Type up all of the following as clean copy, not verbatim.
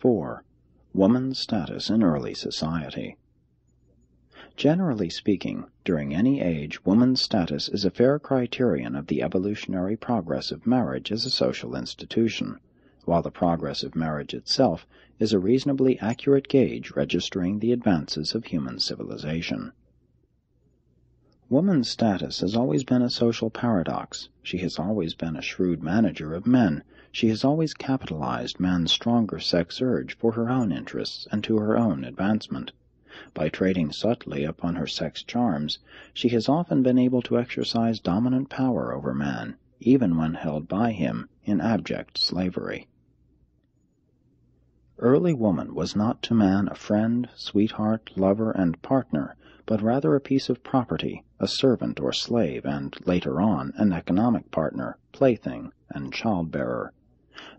4. Woman's status in early society. Generally speaking, during any age, woman's status is a fair criterion of the evolutionary progress of marriage as a social institution, while the progress of marriage itself is a reasonably accurate gauge registering the advances of human civilization. Woman's status has always been a social paradox. She has always been a shrewd manager of men. She has always capitalized man's stronger sex urge for her own interests and to her own advancement. By trading subtly upon her sex charms, she has often been able to exercise dominant power over man, even when held by him in abject slavery. Early woman was not to man a friend, sweetheart, lover, and partner, but rather a piece of property, a servant or slave, and, later on, an economic partner, plaything, and childbearer.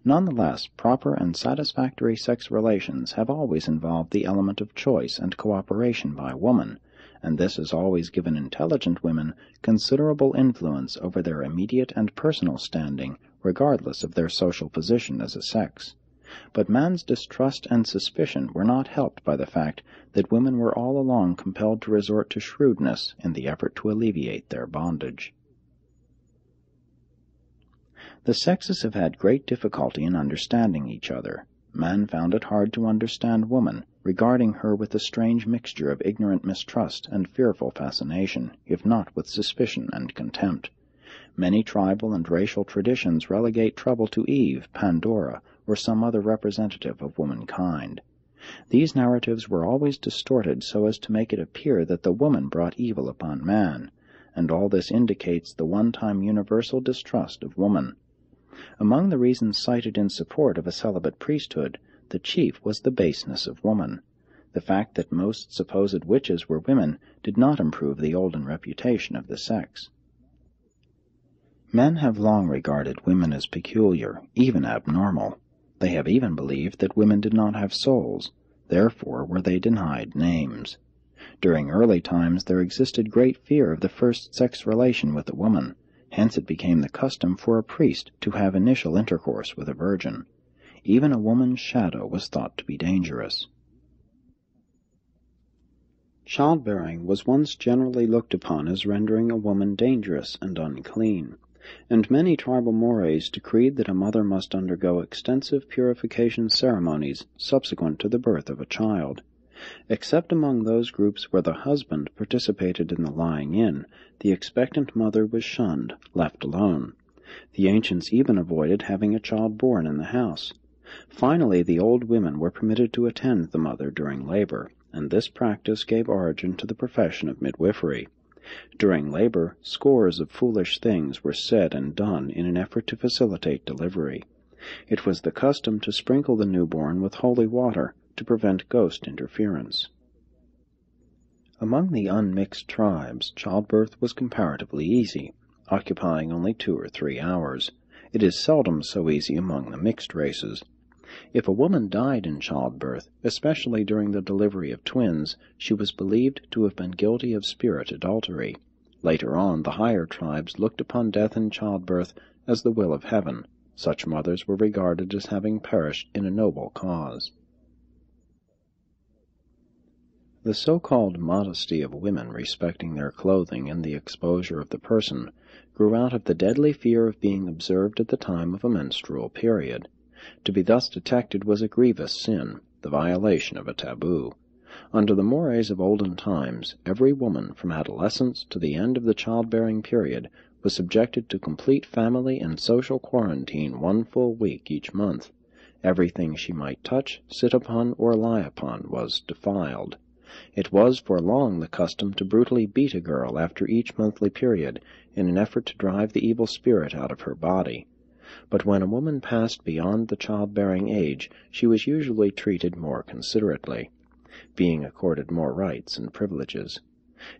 Nonetheless, proper and satisfactory sex relations have always involved the element of choice and cooperation by woman, and this has always given intelligent women considerable influence over their immediate and personal standing, regardless of their social position as a sex. But man's distrust and suspicion were not helped by the fact that women were all along compelled to resort to shrewdness in the effort to alleviate their bondage. The sexes have had great difficulty in understanding each other. Man found it hard to understand woman, regarding her with a strange mixture of ignorant mistrust and fearful fascination, if not with suspicion and contempt. Many tribal and racial traditions relegate trouble to Eve, Pandora, or some other representative of womankind. These narratives were always distorted so as to make it appear that the woman brought evil upon man, and all this indicates the one-time universal distrust of woman. Among the reasons cited in support of a celibate priesthood, the chief was the baseness of woman. The fact that most supposed witches were women did not improve the olden reputation of the sex. Men have long regarded women as peculiar, even abnormal. They have even believed that women did not have souls, therefore were they denied names. During early times there existed great fear of the first sex relation with a woman, hence it became the custom for a priest to have initial intercourse with a virgin. Even a woman's shadow was thought to be dangerous. Childbearing was once generally looked upon as rendering a woman dangerous and unclean, and many tribal mores decreed that a mother must undergo extensive purification ceremonies subsequent to the birth of a child. Except among those groups where the husband participated in the lying-in, the expectant mother was shunned, left alone. The ancients even avoided having a child born in the house. Finally, the old women were permitted to attend the mother during labor, and this practice gave origin to the profession of midwifery. During labor, scores of foolish things were said and done in an effort to facilitate delivery. It was the custom to sprinkle the newborn with holy water to prevent ghost interference. Among the unmixed tribes, childbirth was comparatively easy, occupying only 2 or 3 hours. It is seldom so easy among the mixed races. If a woman died in childbirth, especially during the delivery of twins, she was believed to have been guilty of spirit adultery. Later on, the higher tribes looked upon death in childbirth as the will of heaven. Such mothers were regarded as having perished in a noble cause. The so-called modesty of women respecting their clothing and the exposure of the person grew out of the deadly fear of being observed at the time of a menstrual period. To be thus detected was a grievous sin, the violation of a taboo. Under the mores of olden times, every woman, from adolescence to the end of the childbearing period, was subjected to complete family and social quarantine 1 full week each month. Everything she might touch, sit upon, or lie upon was defiled. It was for long the custom to brutally beat a girl after each monthly period in an effort to drive the evil spirit out of her body. But when a woman passed beyond the childbearing age, she was usually treated more considerately, being accorded more rights and privileges.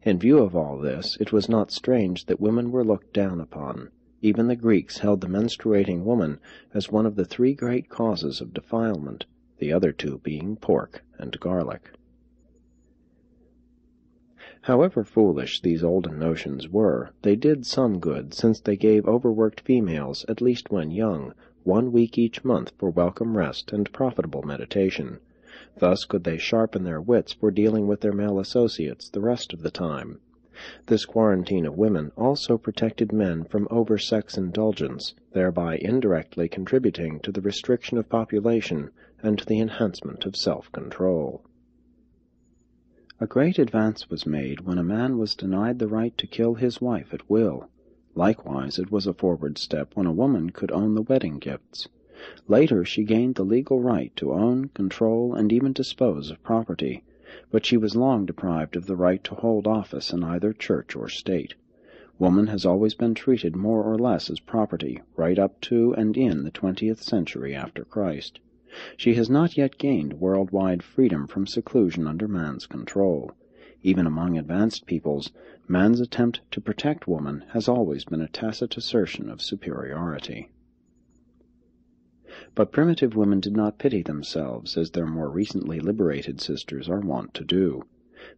In view of all this, it was not strange that women were looked down upon. Even the Greeks held the menstruating woman as one of the 3 great causes of defilement, the other 2 being pork and garlic. However foolish these olden notions were, they did some good, since they gave overworked females, at least when young, 1 week each month for welcome rest and profitable meditation. Thus could they sharpen their wits for dealing with their male associates the rest of the time. This quarantine of women also protected men from over-sex indulgence, thereby indirectly contributing to the restriction of population and to the enhancement of self-control. A great advance was made when a man was denied the right to kill his wife at will. Likewise, it was a forward step when a woman could own the wedding gifts. Later she gained the legal right to own, control, and even dispose of property, but she was long deprived of the right to hold office in either church or state. Woman has always been treated more or less as property, right up to and in the 20th century after Christ. She has not yet gained worldwide freedom from seclusion under man's control. Even among advanced peoples, man's attempt to protect woman has always been a tacit assertion of superiority. But primitive women did not pity themselves, as their more recently liberated sisters are wont to do.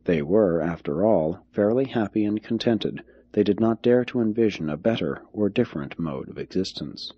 They were, after all, fairly happy and contented. They did not dare to envision a better or different mode of existence.